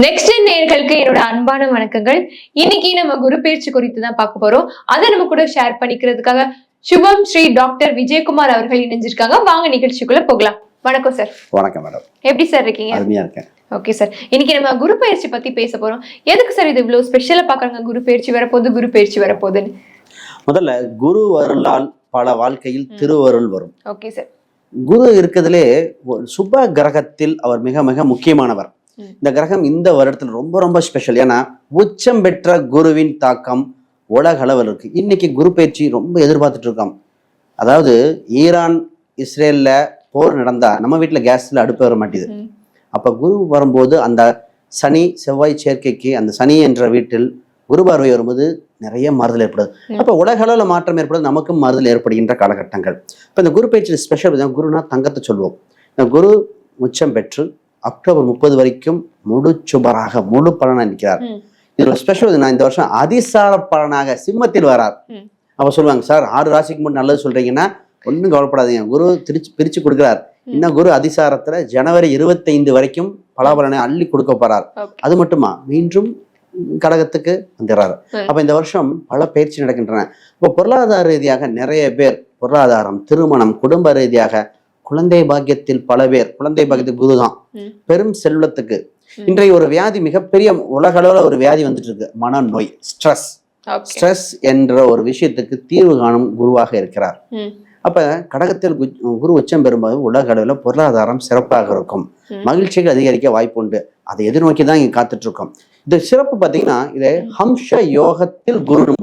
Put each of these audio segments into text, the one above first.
Next நேயர்களுக்கு என்னோட அன்பான வணக்கங்கள். இன்னைக்கு நம்ம குரு பயிற்சி குறித்து தான் பார்க்க போறோம். அதை நம்ம கூட ஷேர் பண்ணிக்கிறதுக்காக சுபம் ஸ்ரீ டாக்டர் விஜயகுமார் அவர்கள் இணைஞ்சிருக்காங்க. வாங்க நிகழ்ச்சிக்குள்ள போகலாம். வணக்கம் சார். வணக்கம் மேடம். எப்படி சார் இருக்கீங்க? அருமையா இருக்கேன். ஓகே சார், இன்னைக்கு நம்ம குரு பயிற்சி பத்தி பேச போறோம். எதுக்கு சார் இது இவ்வளவு ஸ்பெஷலா பாக்குறாங்க? குரு பயிற்சி வரப்போகுதுன்னு முதல்ல குரு அருளால் பல வாழ்க்கையில் திருவருள் வரும். Okay sir. குரு இருக்கிறதுலே சுப கிரகத்தில் அவர் மிக மிக முக்கியமானவர். இந்த கிரகம் இந்த வருடத்தில் ரொம்ப ரொம்ப ஸ்பெஷல். ஏன்னா உச்சம் பெற்ற குருவின் தாக்கம் உலக அளவில் இருக்கு. இன்னைக்கு குரு பயிற்சி ரொம்ப எதிர்பார்த்துட்டு இருக்கோம். அதாவது ஈரான் இஸ்ரேல்ல போர் நடந்தா நம்ம வீட்டுல கேஸ்ல அடுப்பு வர மாட்டேது. அப்ப குரு வரும்போது அந்த சனி செவ்வாய் சேர்க்கைக்கு அந்த சனி என்ற வீட்டில் குரு பார்வை வரும்போது நிறைய மாறுதல் ஏற்படுது. அப்ப உலக அளவில் மாற்றம் ஏற்படுது, நமக்கும் மாறுதல் ஏற்படுகின்ற காலகட்டங்கள். இப்ப இந்த குரு பயிற்சி ஸ்பெஷல். குருனா தங்கத்தை சொல்லுவோம். இந்த குரு உச்சம் பெற்று அக்டோபர் 30 வரைக்கும் முழு சுபராக முழு பலனா நிற்கிறார். இதுல ஸ்பெஷல் நான் இந்த வருஷம் அதிசார பலனாக சிம்மத்தில் வரார். அப்ப சொல்லுவாங்க, சார் 6 ராசிக்கு மட்டும் நல்லது சொல்றீங்கன்னா ஒன்றும் கவலைப்படாதீங்க, குரு பிரிச்சு கொடுக்குறார். இன்னும் குரு அதிசாரத்துல ஜனவரி 25 வரைக்கும் பலாபலனை அள்ளி கொடுக்க போறார். அது மட்டுமா மீண்டும் கடகத்துக்கு வந்துடுறாரு. அப்ப இந்த வருஷம் பல பயிற்சி நடக்கின்றன. இப்போ பொருளாதார ரீதியாக நிறைய பேர் பொருளாதாரம், திருமணம், குடும்ப ரீதியாக குழந்தை பாக்கியத்தில் பல பேர் குழந்தை பாக்கியத்துக்கு குருதான். பெரும் செல்வத்துக்கு இன்றைய ஒரு வியாதி, மிகப்பெரிய உலக அளவில் ஒரு வியாதி வந்துட்டு இருக்கு, மனநோய், ஸ்ட்ரெஸ். ஸ்ட்ரெஸ் என்ற ஒரு விஷயத்துக்கு தீர்வு காணும் குருவாக இருக்கிறார். அப்ப கடகத்தில் குரு உச்சம் பெறும்போது உலக அளவில் பொருளாதாரம் சிறப்பாக இருக்கும், மகிழ்ச்சிகள் அதிகரிக்க வாய்ப்பு உண்டு. அதை எதிர்நோக்கி தான் இங்க காத்துட்டு இருக்கோம். இந்த சிறப்பு பாத்தீங்கன்னா இது ஹம்ச யோகத்தில் குரு.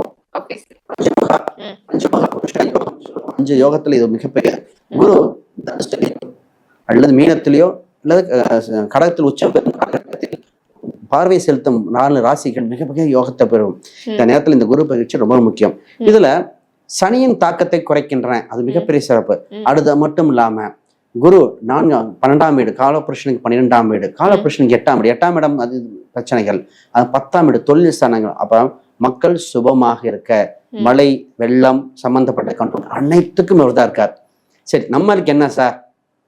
5 யோகத்துல இது மிகப்பெரிய குரு அல்லது மீனத்திலேயோ அல்லது கடகத்தில் உச்சம் பெறும் காலகட்டத்தில் பார்வை செலுத்தும் 4 ராசிகள் மிக மிக யோகத்தை பெறும். இந்த நேரத்தில் இந்த குரு பயிற்சி ரொம்ப முக்கியம். இதுல சனியின் தாக்கத்தை குறைக்கின்றன, அது மிகப்பெரிய சிறப்பு. அடுத்து மட்டும் இல்லாம குரு 12ஆம் வீடு காலபுருஷனுக்கு 12ஆம் வீடு, காலபுருஷனுக்கு 8ஆம் வீடு. 8ஆம் இடம் அது பிரச்சனைகள், அது 10ஆம் வீடு தொழில் ஸ்தானங்கள். அப்ப மக்கள் சுபமாக இருக்க, மழை வெள்ளம் சம்பந்தப்பட்ட கண்ட்ரோல் அனைத்துக்கும் இவர் தான் இருக்கார். சரி, நம்மளுக்கு என்ன சார்,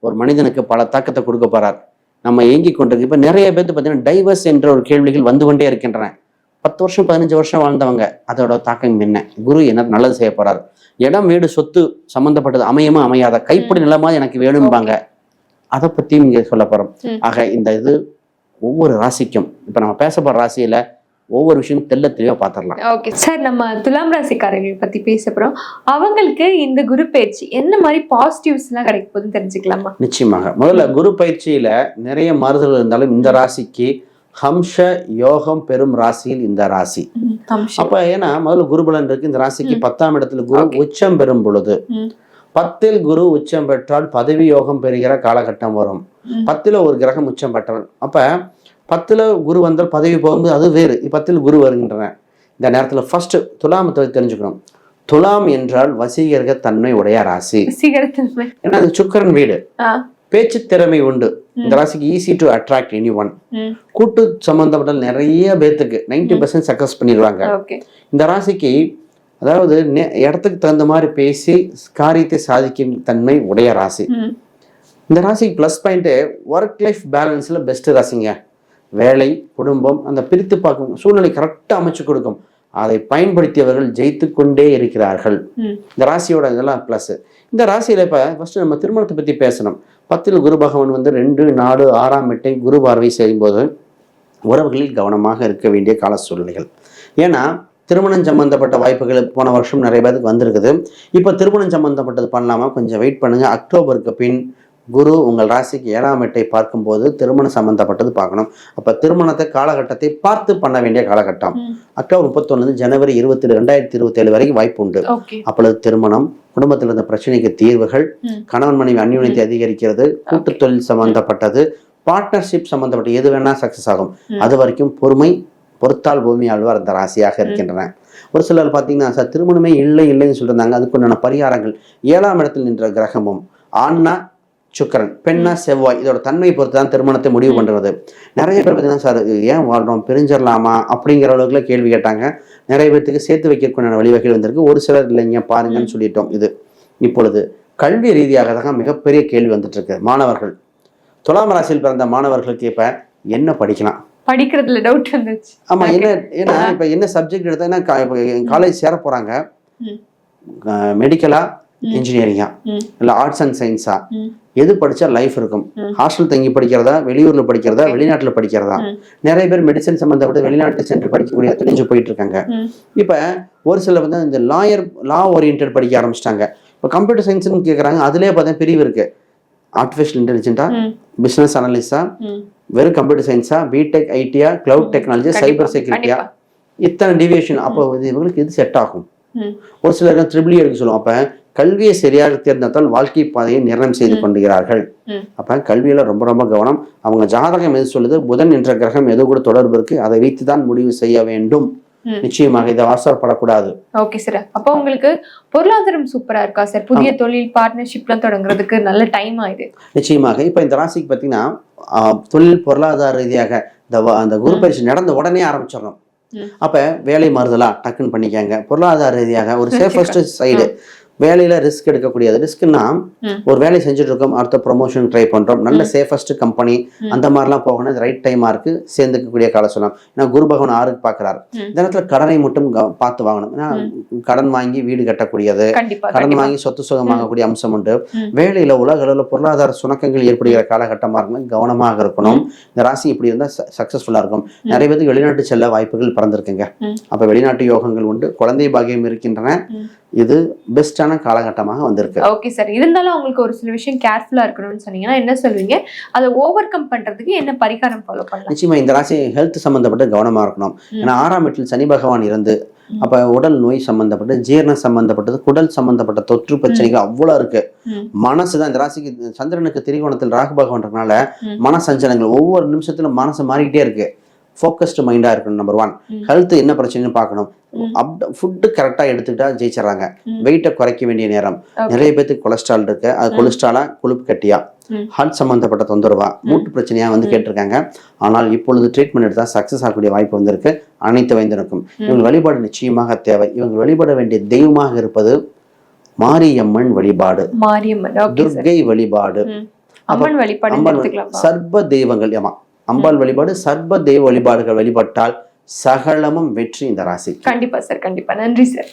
ஒரு மனிதனுக்கு பல தாக்கத்தை கொடுக்க போறார், நம்ம ஏங்கி கொண்டிருக்கு. இப்ப நிறைய பேருக்கு பார்த்தீங்கன்னா டைவர்ஸ் என்ற ஒரு கேள்விகள் வந்து கொண்டே இருக்கின்றன. 10 வருஷம் 15 வருஷம் வாழ்ந்தவங்க, அதோட தாக்கம் என்ன, குரு என்ன நல்லது செய்ய போறாரு, இடம் வீடு சொத்து சம்பந்தப்பட்டது அமையமா அமையாத, கைப்படி நிலமா எனக்கு வேணும்பாங்க, அதை பத்தியும் இங்க சொல்ல போறோம். ஆக இந்த இது ஒவ்வொரு ராசிக்கும் இப்ப நம்ம பேச போற ராசியில ஒவ்வொரு விஷயம் தெல்ல தெளிவா பாத்திரலாம். ஓகே சார், நம்ம துலாம் ராசிக்காரர்கள் பத்தி பேச போறோம். அவங்களுக்கு இந்த குரு பயிற்சி என்ன மாதிரி பாசிட்டிவ்ஸ் எல்லாம் கிடைக்க போகுதுன்னு தெரிஞ்சுக்கலாமா? நிச்சயமாக. முதல்ல குரு பயிற்சியில நிறைய மாறுதல் இருந்தாலும் இந்த ராசிக்கு ஹம்ச யோகம் பெரும் ராசியில் இந்த ராசி. அப்ப ஏன்னா முதல்ல குருபலன் இருக்கு இந்த ராசிக்கு. 10ஆம் இடத்துல குரு உச்சம் பெறும் பொழுது 10இல் குரு உச்சம் பெற்றால் பதவி யோகம் பெறுகிற காலகட்டம் வரும். 10ல் ஒரு கிரகம் உச்சம் பெற்றால், அப்ப 10ல் குரு வந்தால் பதவி போகும்போது அது வேறு. 10ல் குரு வருகின்றன. இந்த நேரத்துல ஃபர்ஸ்ட் துலாமத்தை தெரிஞ்சுக்கணும். துலாம் என்றால் வசீகர தன்மை உடைய ராசி. ஏன்னா அது சுக்கிரன் வீடு, பேச்சு திறமை உண்டு. இந்த ராசிக்கு easy to attract any one. கூட்டு சம்பந்தப்பட்ட நிறைய பேத்துக்கு 90% சக்சஸ் பண்ணிடுவாங்க. இந்த ராசிக்கு அதாவது இடத்துக்கு தகுந்த மாதிரி பேசி காரியத்தை சாதிக்கும் தன்மை உடைய ராசி. இந்த ராசிக்கு பிளஸ் பாயிண்ட் ஒர்க் லைஃப் பேலன்ஸ்ல பெஸ்ட் ராசிங்க. வேலை குடும்பம் அந்த பிரித்து பார்க்கும் சூழ்நிலை கரெக்டா அமைச்சு கொடுக்கும். அதை பயன்படுத்தியவர்கள் ஜெயித்து கொண்டே இருக்கிறார்கள். இந்த ராசியோட இதெல்லாம் பிளஸ். இந்த ராசியில இப்ப ஃபர்ஸ்ட் நம்ம திருமணத்தை பத்தி பேசணும். 10ல் குரு பகவான் 2, 4, 6ஆம் வீட்டை குரு பார்வை செய்யும் போது உறவுகளில் கவனமாக இருக்க வேண்டிய கால சூழ்நிலைகள். ஏன்னா திருமணம் சம்பந்தப்பட்ட வாய்ப்புகள் போன வருஷம் நிறைய பேருக்கு வந்திருக்குது. இப்போ திருமணம் சம்பந்தப்பட்டது பண்ணலாமா, கொஞ்சம் வெயிட் பண்ணுங்க. அக்டோபருக்கு பின் குரு உங்கள் ராசிக்கு 7ஆம் வீட்டை பார்க்கும்போது திருமணம் சம்பந்தப்பட்டது பார்க்கணும். அப்ப திருமணத்தை காலகட்டத்தை பார்த்து பண்ண வேண்டிய காலகட்டம். அக்டோபர் 31 ஜனவரி 2027 வரைக்கும் வாய்ப்பு உண்டு. அப்பொழுது திருமணம், குடும்பத்தில் இருந்த பிரச்சனைக்கு தீர்வுகள், கணவன் மனைவி அந்யோன்யத்தை அதிகரிக்கிறது, கூட்டு தொழில் சம்பந்தப்பட்டது, பார்ட்னர்ஷிப் சம்பந்தப்பட்ட எது வேணா சக்சஸ் ஆகும். அது வரைக்கும் பொறுமை, பொறுத்தால் பூமி ஆழ்வார் அந்த ராசியாக இருக்கின்றன. ஒரு சிலர் பார்த்தீங்கன்னா சார் திருமணமே இல்லைன்னு சொல்லியிருந்தாங்க. அதுக்குண்டான பரிகாரங்கள் 7ஆம் இடத்தில் நின்ற கிரகமும் ஆண்னா சுக்கரன், பெண்ணா செவ்வாய், இதோட தன்மை பொறுத்து தான் திருமணத்தை முடிவு பண்றது. நிறைய பேர் பார்த்தீங்கன்னா சார் ஏன் வாழ்றோம், பிரிஞ்சிடலாமா அப்படிங்கிற அளவுக்குல கேள்வி கேட்டாங்க. நிறைய பேருக்கு சேர்த்து வைக்கிறதுக்கான வழிவகைகள் வந்திருக்கு. ஒரு சிலர் இல்லைங்க பாருங்கன்னு சொல்லிட்டோம். இது இப்பொழுது கல்வி ரீதியாக தான் மிகப்பெரிய கேள்வி வந்துட்டு இருக்கு. மாணவர்கள், துலாம் ராசியில் பிறந்த மாணவர்களுக்கு இப்ப என்ன படிக்கலாம், படிக்கிறதுல டவுட் வந்துச்சு. ஆமா, ஏன்னா இப்ப என்ன சப்ஜெக்ட் எடுத்தா காலேஜ் சேர போறாங்க, மெடிக்கலா இன்ஜினியரிங்கா இல்ல ஆர்ட்ஸ் அண்ட் சயின்ஸா, எது படிச்சா லைஃப் இருக்கும், ஹாஸ்டல் தங்கி படிக்கிறதா வெளியூர்ல படிக்கிறதா வெளிநாட்டுல படிக்கிறதா. நிறைய பேர் மெடிசன் சம்பந்தப்பட்ட வெளிநாட்டு சென்று படிக்கக்கூடிய தெரிஞ்சு போயிட்டு இருக்காங்க. இப்ப ஒரு சிலர் வந்து இந்த லா ஓரியன்ட் படிக்க ஆரம்பிச்சிட்டாங்க. இப்போ கம்ப்யூட்டர் சயின்ஸ்னு கேட்குறாங்க, அதுலேயே பார்த்தா பிரிவு இருக்கு. ஆர்டிஃபிஷியல் இன்டெலிஜென்ட்டா, பிசினஸ் அனலிஸ்டா, வெறும் கம்ப்யூட்டர் சயின்ஸா, பிடெக் ஐடியா, கிளவுட் டெக்னாலஜி, சைபர் செக்யூரிட்டியா, இத்தனை டிவியேஷன். அப்போ இவங்களுக்கு எது செட் ஆகும்? ஒரு சிலர் ட்ரிபிள் எடுக்க சொல்லுவோம். அப்ப கல்வியை சரியாக தேர்ந்தெடுத்தால் வாழ்க்கை பாதையை நிர்ணயம் செய்து கொண்டுகிறார்கள். அப்ப கல்வியில ரொம்ப ரொம்ப கவனம். அவங்க ஜாதகம் எது சொல்லுது, புதன் என்ற கிரகம் எது கூட தொடர்பு இருக்கு, அதை வைத்துதான் முடிவு செய்ய வேண்டும். நிச்சயமாக இதை அவசரப்படக்கூடாது. Okay sir. அப்போ உங்களுக்கு பொருளாதாரம் சூப்பரா இருக்கா சார்? புதிய தொழில் பார்ட்னர்ஷிப்லாம் தொடங்குறதுக்கு நல்ல டைம் ஆயிடுது. நிச்சயமாக. இப்ப இந்த ராசிக்கு பாத்தீங்கன்னா தொழில் பொருளாதார ரீதியாக அந்த குரு பயிற்சி நடந்த உடனே ஆரம்பிச்சிடணும். அப்ப வேலை மாறுதலா டக்குன்னு பண்ணிக்காங்க. பொருளாதார ரீதியாக ஒரு சேஃபஸ்ட் சைடு, வேலையில ரிஸ்க் எடுக்கக்கூடியது. ரிஸ்க்னா ஒரு வேலை செஞ்சுட்டு இருக்கோம், அடுத்த ப்ரொமோஷன் ட்ரை பண்றோம், நல்ல சேஃபஸ்ட் கம்பெனி அந்த மாதிரிலாம் போகணும், ரைட் டைமா இருக்கு, சேர்ந்துக்கக்கூடிய காலம் சொல்லலாம். ஏன்னா குரு பகவான் 6க்கு பாக்குறாரு. இந்த நேரத்துல கடனை மட்டும் பார்த்து வாங்கணும். ஏன்னா கடன் வாங்கி வீடு கட்டக்கூடியது, கடன் வாங்கி சொத்து சுகம் வாங்கக்கூடிய அம்சம் உண்டு. வேலையில உலக அளவில் பொருளாதார சுணக்கங்கள் ஏற்படுகிற காலகட்டமா இருக்கணும், கவனமாக இருக்கணும். இந்த ராசி இப்படி இருந்தா சக்சஸ்ஃபுல்லா இருக்கும். நிறைய பேருக்கு வெளிநாட்டு செல்ல வாய்ப்புகள் பிறந்திருக்குங்க. அப்ப வெளிநாட்டு யோகங்கள் உண்டு, குழந்தை பாக்கியம் இருக்கின்றன. இது பெஸ்டான காலகட்டமாக வந்திருக்கு. Okay sir. இருந்தாலும் அவங்களுக்கு ஒரு சில விஷயம் கேர்ஃபுல்லா இருக்கணும்னு சொன்னீங்கன்னா என்ன சொல்வீங்க? அதை ஓவர் கம் பண்றதுக்கு என்ன பரிகாரம் ஃபாலோ பண்ணலாம்? நிச்சயமா இந்த ராசி ஹெல்த் சம்பந்தப்பட்டு கவனமா இருக்கணும். ஏன்னா 6ஆம் வீட்டில் சனி பகவான் இருந்து அப்ப உடல் நோய் சம்பந்தப்பட்டு, ஜீரண சம்பந்தப்பட்டது, குடல் சம்பந்தப்பட்ட தொற்று பிரச்சனைகள் அவ்வளவு இருக்கு. மனசுதான் இந்த ராசிக்கு. சந்திரனுக்கு திரிகோணத்தில் ராகு பகவான் இருக்கனால மனசஞ்சலங்கள் ஒவ்வொரு நிமிஷத்துல மனசு மாறிக்கிட்டே இருக்கு. ஃபோக்கஸ்டு மைண்டா இருக்கணும். நம்பர் 1. ஹெல்த் என்ன பிரச்சனைன்னு பார்க்கணும். ஃபுட்டு கரெக்டா எடுத்துக்கிட்டா ஜெயிச்சிடறாங்க. வெயிட்டை குறைக்க வேண்டிய நேரம். நிறைய பேருக்கு கொலஸ்ட்ரால் இருக்கு, அது கொலஸ்ட்ராலா கொழுப்பு கட்டியா, ஹார்ட் சம்பந்தப்பட்ட தொந்தரவா, மூட்டு பிரச்சனையா வந்து கேட்டிருக்காங்க. ஆனால் இப்பொழுது ட்ரீட்மெண்ட் எடுத்தா சக்சஸ் ஆகக்கூடிய வாய்ப்பு வந்திருக்கு. அனைத்து வயதினருக்கும் இவங்க வழிபாடு நிச்சயமாக தேவை. இவங்க வழிபட வேண்டிய தெய்வமாக இருப்பது மாரியம்மன் வழிபாடு, துர்க்கை வழிபாடு, சர்வ தெய்வங்கள். ஆமா, அம்பாள் வழிபாடு, சர்வ தெய்வ வழிபாடுகள் வழிபட்டால் சகலமும் வெற்றி இந்த ராசி. கண்டிப்பா சார், கண்டிப்பா. நன்றி சார்.